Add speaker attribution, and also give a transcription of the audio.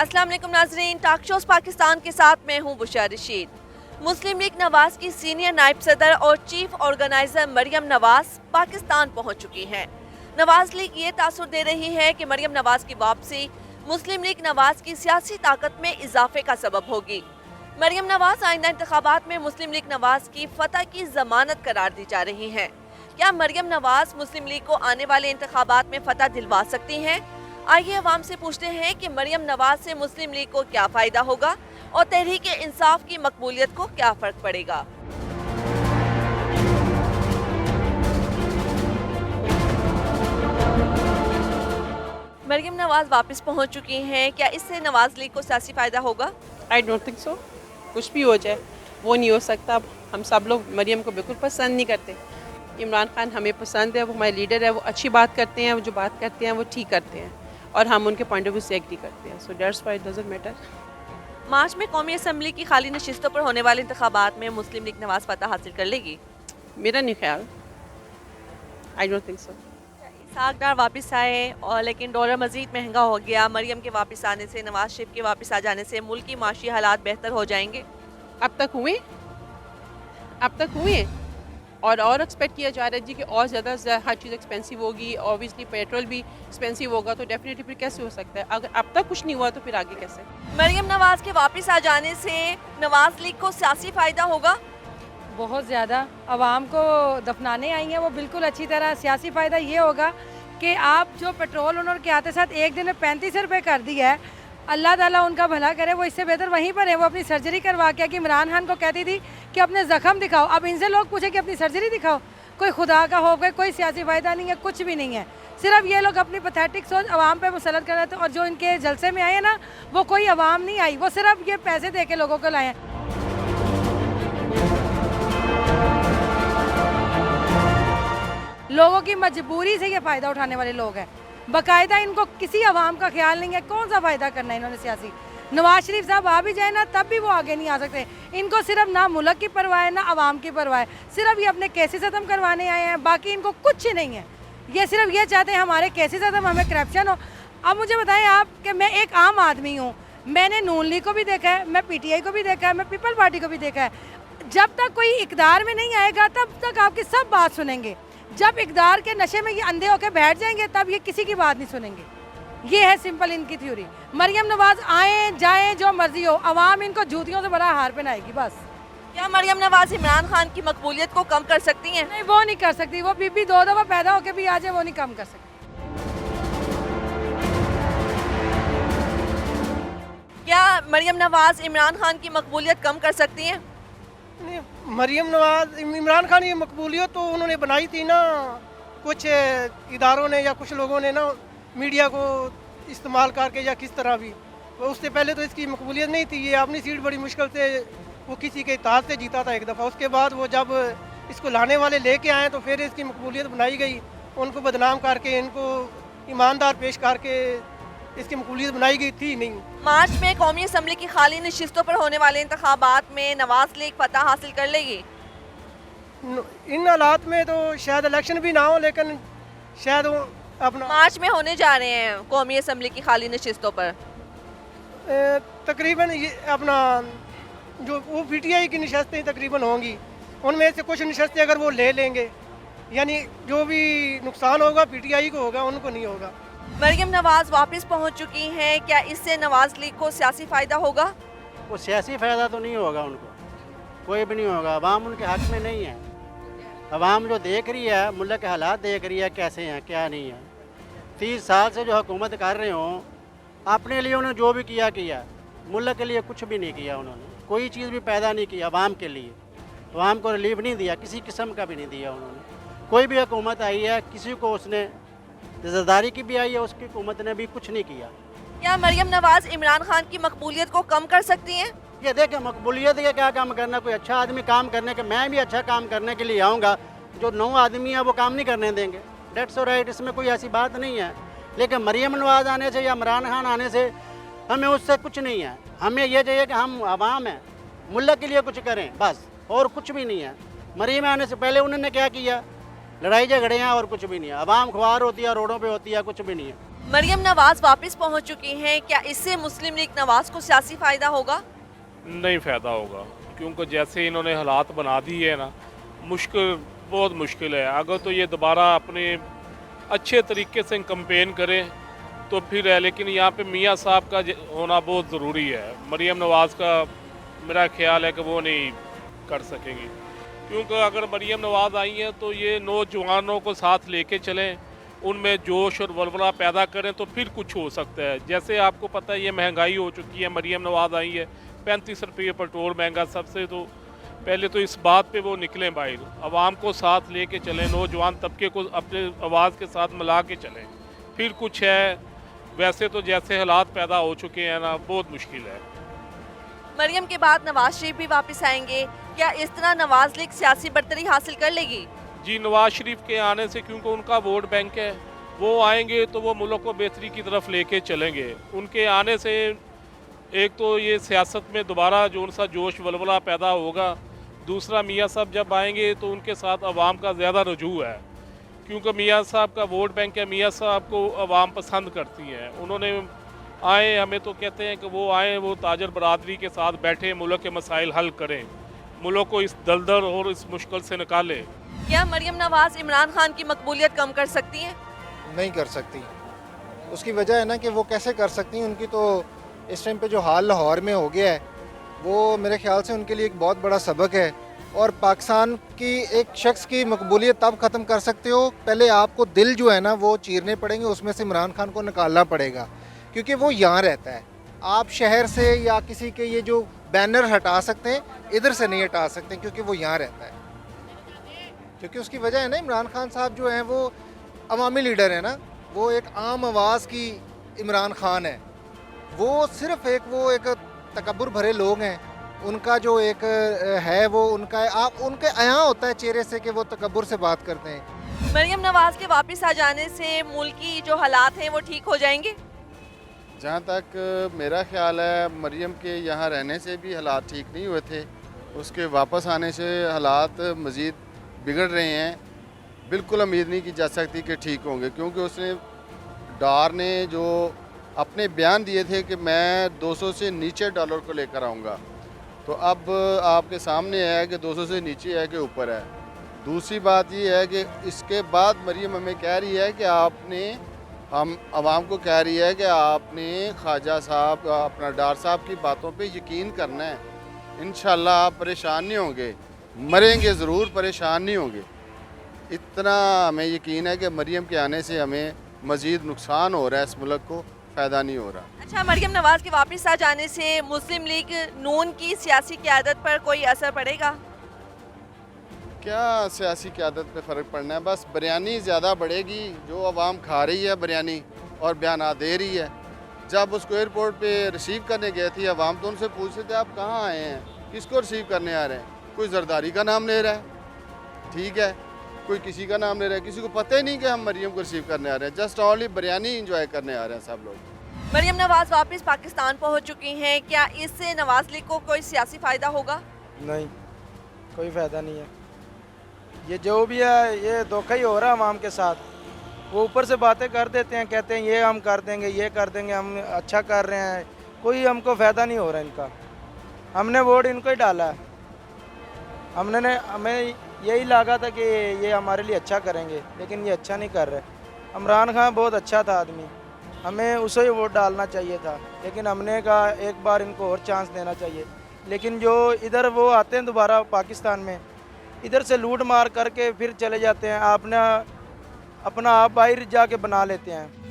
Speaker 1: अस्सलाम वालेकुम नाजरीन, टॉक शोज पाकिस्तान के साथ मैं हूं बुशरा रशीद। मुस्लिम लीग नवाज की सीनियर नायब सदर और चीफ ऑर्गेनाइजर मरियम नवाज पाकिस्तान पहुंच चुकी हैं। नवाज लीग ये तासुर दे रही है कि मरियम नवाज की वापसी मुस्लिम लीग नवाज की सियासी ताकत में इजाफे का सबब होगी। मरियम नवाज आइंदा इंतखाबात में मुस्लिम लीग नवाज की फतह की जमानत करार दी जा रही हैं। क्या मरियम नवाज मुस्लिम लीग को आने वाले इंतखाबात में फतह दिलवा सकती हैं? आइए अवाम से पूछते हैं कि मरियम नवाज से मुस्लिम लीग को क्या फ़ायदा होगा और तहरीक इंसाफ की मकबूलियत को क्या फ़र्क पड़ेगा। मरियम नवाज वापस पहुंच चुकी हैं, क्या इससे नवाज लीग को सियासी फ़ायदा होगा?
Speaker 2: I don't think so. कुछ भी हो जाए वो नहीं हो सकता। हम सब लोग मरियम को बिल्कुल पसंद नहीं करते। इमरान खान हमें पसंद है, वो हमारे लीडर है, वो अच्छी बात करते हैं, वो जो बात करते हैं वो ठीक करते हैं और हम उनके पॉइंट ऑफ व्यू से एग्री करते हैं। So that's why it doesn't matter.
Speaker 1: March में कौमी असम्बली की खाली नशिस्तों पर होने वाले इंतखाबात में मुस्लिम लीग नवाज फतह हासिल कर लेगी?
Speaker 2: मेरा नहीं ख्याल। I don't think so.
Speaker 1: इसहाक डार वापस आए और लेकिन डॉलर मजीद महंगा हो गया। मरियम के वापस आने से, नवाज शरीफ के वापस आ जाने से मुल्क की माशी हालात बेहतर हो जाएंगे?
Speaker 2: अब तक हुए और एक्सपेक्ट किया जा रहा है जी कि और ज़्यादा हर चीज़ एक्सपेंसिव होगी। ऑब्वियसली पेट्रोल भी एक्सपेंसिव होगा, तो डेफिनेटली फिर कैसे हो सकता है? अगर अब तक कुछ नहीं हुआ तो फिर आगे कैसे?
Speaker 1: मरियम नवाज के वापस आ जाने से नवाज लीग को सियासी फ़ायदा होगा?
Speaker 3: बहुत ज़्यादा। आवाम को दफनाने आई हैं वो बिल्कुल अच्छी तरह। सियासी फ़ायदा ये होगा कि आप जो पेट्रोल उन्होंने के आते साथ एक दिन में 35 रुपये कर दिया है, अल्लाह ताला उनका भला करे। वो इससे बेहतर वहीं पर है, वो अपनी सर्जरी करवा के कि इमरान खान को कहती थी कि अपने ज़ख्म दिखाओ। अब इनसे लोग पूछे कि अपनी सर्जरी दिखाओ। कोई खुदा का हो गए, कोई सियासी फ़ायदा नहीं है, कुछ भी नहीं है। सिर्फ ये लोग अपनी पैथेटिक सोच आवाम पे मुसलत कर रहे थे। और जो इनके जलसे में आए ना, वो कोई आवाम नहीं आई, वो सिर्फ ये पैसे दे के लोगों को लाए हैं। लोगों की मजबूरी से ये फ़ायदा उठाने वाले लोग हैं। बाकायदा इनको किसी आवाम का ख्याल नहीं है। कौन सा फ़ायदा करना है इन्होंने सियासी? नवाज शरीफ साहब आ भी जाए ना, तब भी वो आगे नहीं आ सकते। इनको सिर्फ ना मुल्क की परवाह है, ना आवाम की परवाह है। सिर्फ ये अपने केसेस ख़त्म करवाने आए हैं, बाकी इनको कुछ नहीं है। ये सिर्फ ये चाहते हैं हमारे केसेस ख़त्म, हमें करप्शन हो। अब मुझे बताएं आप कि मैं एक आम आदमी हूँ, मैंने नून लीग को भी देखा है, मैं PTI को भी देखा है, मैं पीपल पार्टी को भी देखा है। जब तक कोई इक़्तिदार में नहीं आएगा तब तक आपकी सब बात सुनेंगे। जब इक़्तिदार के नशे में ये अंधे होकर बैठ जाएंगे तब ये किसी की बात नहीं सुनेंगे। ये है सिंपल इनकी थ्योरी। मरियम नवाज आए जाए जो मर्जी हो, अवाम इनको जूतियों से बड़ा हार पहनाएगी बस।
Speaker 1: क्या मरियम नवाज इमरान खान की मकबूलियत को कम कर सकती हैं?
Speaker 3: नहीं, वो नहीं कर सकती। वो बीबी 2 दफ़ा पैदा होकर भी आ जाए, वो नहीं कम कर सकती।
Speaker 1: क्या मरियम नवाज इमरान खान की मकबूलियत कम कर सकती हैं?
Speaker 4: नहीं, मरियम नवाज इमरान खान की मकबूलियत तो उन्होंने बनाई थी ना, कुछ इदारों ने या कुछ लोगों ने ना मीडिया को इस्तेमाल करके या किस तरह भी। तो उससे पहले तो इसकी मकबूलियत नहीं थी। ये अपनी सीट बड़ी मुश्किल से वो किसी के इत्तेहाद से जीता था एक दफ़ा। उसके बाद वो जब इसको लाने वाले लेके आए तो फिर इसकी मकबूलियत बनाई गई। उनको बदनाम करके, इनको ईमानदार पेश करके इसकी मकबूलियत बनाई गई थी नहीं।
Speaker 1: मार्च में कौमी असम्बली की खाली नशिस्तों पर होने वाले इंतखाबात में नवाज लीग फतह हासिल कर लेगी?
Speaker 4: इन हालात में तो शायद इलेक्शन भी ना हो, लेकिन शायद वो अपना
Speaker 1: मार्च में होने जा रहे हैं कौमी असम्बली की खाली नशिस्तों पर।
Speaker 4: तकरीबन ये अपना जो वो PTI की नशस्तें तकरीबन होंगी, उनमें से कुछ नशस्तें अगर वो ले लेंगे, यानी जो भी नुकसान होगा PTI को होगा, उनको नहीं होगा।
Speaker 1: मरियम नवाज वापस पहुंच चुकी हैं, क्या इससे नवाज लीग को सियासी फ़ायदा होगा?
Speaker 5: वो सियासी फ़ायदा तो नहीं होगा, उनको कोई भी नहीं होगा। अवाम उनके हक़ में नहीं है। अवाम जो देख रही है, मुल्क के हालात देख रही है कैसे हैं क्या नहीं है। 30 साल से जो हुकूमत कर रहे हों, अपने लिए उन्होंने जो भी किया, मुल्क के लिए कुछ भी नहीं किया। उन्होंने कोई चीज़ भी पैदा नहीं की अवाम के लिए। अवाम को रिलीफ नहीं दिया, किसी किस्म का भी नहीं दिया उन्होंने। कोई भी हुकूमत आई है, किसी को उसने ज़रदारी की भी आई है, उसकी हुकूमत ने भी कुछ नहीं किया।
Speaker 1: क्या मरियम नवाज इमरान खान की मकबूलियत को कम कर सकती हैं?
Speaker 5: ये देखें, मकबूलियत के क्या काम करना, कोई अच्छा आदमी काम करने के, मैं भी अच्छा काम करने के लिए आऊँगा, जो 9 आदमी है वो काम नहीं करने देंगे। डेट्स राइट, इसमें कोई ऐसी बात नहीं है। लेकिन मरियम नवाज आने से या इमरान खान आने से हमें उससे कुछ नहीं है। हमें ये चाहिए कि हम आवाम हैं, मुल्क के लिए कुछ करें बस, और कुछ भी नहीं है। मरियम आने से पहले उन्होंने क्या किया? लड़ाई झगड़े हैं और कुछ भी नहीं है। आवाम ख्वार होती है, रोडों पे होती है, कुछ भी नहीं है।
Speaker 1: मरियम नवाज वापस पहुंच चुकी हैं, क्या इससे मुस्लिम लीग नवाज को सियासी फायदा होगा?
Speaker 6: नहीं फ़ायदा होगा, क्योंकि जैसे इन्होंने हालात बना दिए है ना, मुश्किल, बहुत मुश्किल है। अगर तो ये दोबारा अपने अच्छे तरीके से कंपेन करें तो फिर है, लेकिन यहाँ पे मियाँ साहब का होना बहुत ज़रूरी है। मरियम नवाज़ का मेरा ख्याल है कि वो नहीं कर सकेंगी, क्योंकि अगर मरियम नवाज़ आई हैं तो ये नौजवानों को साथ लेके चलें, उनमें जोश और वलवला पैदा करें तो फिर कुछ हो सकता है। जैसे आपको पता है ये महंगाई हो चुकी है, मरियम नवाज़ आई है, 35 रुपये पेट्रोल महंगा सबसे, तो पहले तो इस बात पे वो निकलें बाहर, आवाम को साथ लेके चलें, नौजवान तबके को अपने आवाज़ के साथ मिला के चलें, फिर कुछ है। वैसे तो जैसे हालात पैदा हो चुके हैं ना, बहुत मुश्किल है।
Speaker 1: मरियम के बाद नवाज शरीफ भी वापस आएंगे, क्या इस तरह नवाज लीग सियासी बरतरी हासिल कर लेगी?
Speaker 6: जी, नवाज शरीफ के आने से, क्योंकि उनका वोट बैंक है, वो आएंगे तो वो मुल्क को बेहतरी की तरफ लेके चलेंगे। उनके आने से एक तो ये सियासत में दोबारा जो सा जोश वलवला पैदा होगा, दूसरा मियाँ साहब जब आएंगे तो उनके साथ आवाम का ज़्यादा रजू है, क्योंकि मियाँ साहब का वोट बैंक है, मियाँ साहब को आवाम पसंद करती है। उन्होंने आए, हमें तो कहते हैं कि वो आए, वो ताजर बरादरी के साथ बैठे, मुल्क के मसाइल हल करें, मुल्क को इस दलदल और इस मुश्किल से निकालें।
Speaker 1: क्या मरियम नवाज इमरान खान की मकबूलियत कम कर सकती हैं?
Speaker 7: नहीं कर सकती। उसकी वजह है ना कि वो कैसे कर सकती हैं, उनकी तो इस टाइम पे जो हाल लाहौर में हो गया है वो मेरे ख्याल से उनके लिए एक बहुत बड़ा सबक है। और पाकिस्तान की एक शख्स की मकबूलियत तब ख़त्म कर सकते हो, पहले आपको दिल जो है ना वो चीरने पड़ेंगे, उसमें से इमरान खान को निकालना पड़ेगा, क्योंकि वो यहाँ रहता है। आप शहर से या किसी के ये जो बैनर हटा सकते हैं, इधर से नहीं हटा सकते, क्योंकि वो यहाँ रहता है। क्योंकि उसकी वजह है ना, इमरान खान साहब जो हैं वो अवामी लीडर है ना, वो एक आम आवाज़ की इमरान खान है। वो सिर्फ एक तकब्बुर भरे लोग हैं, उनका जो एक है वो उनका आप उनके आया होता है चेहरे से कि वो तकब्बुर से बात करते हैं।
Speaker 1: मरियम नवाज के वापस आ जाने से मुल्क की जो हालात हैं वो ठीक हो जाएंगे?
Speaker 8: जहाँ तक मेरा ख्याल है, मरियम के यहाँ रहने से भी हालात ठीक नहीं हुए थे, उसके वापस आने से हालात मज़ीद बिगड़ रहे हैं। बिल्कुल उम्मीद नहीं की जा सकती कि ठीक होंगे, क्योंकि उसने डार ने जो अपने बयान दिए थे कि मैं 200 से नीचे डॉलर को लेकर आऊँगा, तो अब आपके सामने है कि 200 से नीचे है कि ऊपर है। दूसरी बात ये है कि इसके बाद मरियम हमें कह रही है कि हम आवाम को कह रही है कि आपने ख्वाजा साहब, अपना डार साहब की बातों पे यकीन करना है, इंशाल्लाह आप परेशान नहीं होंगे, मरेंगे ज़रूर, परेशान नहीं होंगे। इतना हमें यकीन है कि मरियम के आने से हमें मज़ीद नुकसान हो रहा है, इस मुल्क को फ़ायदा नहीं हो रहा।
Speaker 1: अच्छा, मरियम नवाज के वापस आ जाने से मुस्लिम लीग नून की सियासी क़यादत पर कोई असर पड़ेगा?
Speaker 8: क्या सियासी क़यादत पे फ़र्क पड़ना है, बस बिरयानी ज़्यादा बढ़ेगी, जो आवाम खा रही है बिरयानी और बयान दे रही है। जब उसको एयरपोर्ट पे रिसीव करने गए थे आवाम, तो उनसे पूछते थे आप कहाँ आए हैं, किसको रिसीव करने आ रहे हैं। कोई जरदारी का नाम ले रहा है, ठीक है, कोई किसी का नाम ले रहा है, किसी को पता ही नहीं कि हम मरियम को रिसीव करने आ रहे हैं, जस्ट ओनली बिरयानी इंजॉय करने आ रहे हैं सब लोग।
Speaker 1: मरियम नवाज वापस पाकिस्तान पहुंच चुकी हैं, क्या इससे नवाज लीग को कोई सियासी फ़ायदा होगा?
Speaker 9: नहीं, कोई फ़ायदा नहीं है। ये जो भी है ये धोखा ही हो रहा है आवाम के साथ। वो ऊपर से बातें कर देते हैं, कहते हैं ये हम कर देंगे, ये कर देंगे, हम अच्छा कर रहे हैं, कोई हमको फ़ायदा नहीं हो रहा इनका। हमने वोट इनको ही डाला है, हमें यही लगा था कि ये हमारे लिए अच्छा करेंगे, लेकिन ये अच्छा नहीं कर रहे। इमरान खान बहुत अच्छा था आदमी, हमें उसे ही वोट डालना चाहिए था, लेकिन हमने कहा एक बार इनको और चांस देना चाहिए। लेकिन जो इधर वो आते हैं दोबारा पाकिस्तान में, इधर से लूट मार करके फिर चले जाते हैं, अपना आप बाहर जाके बना लेते हैं।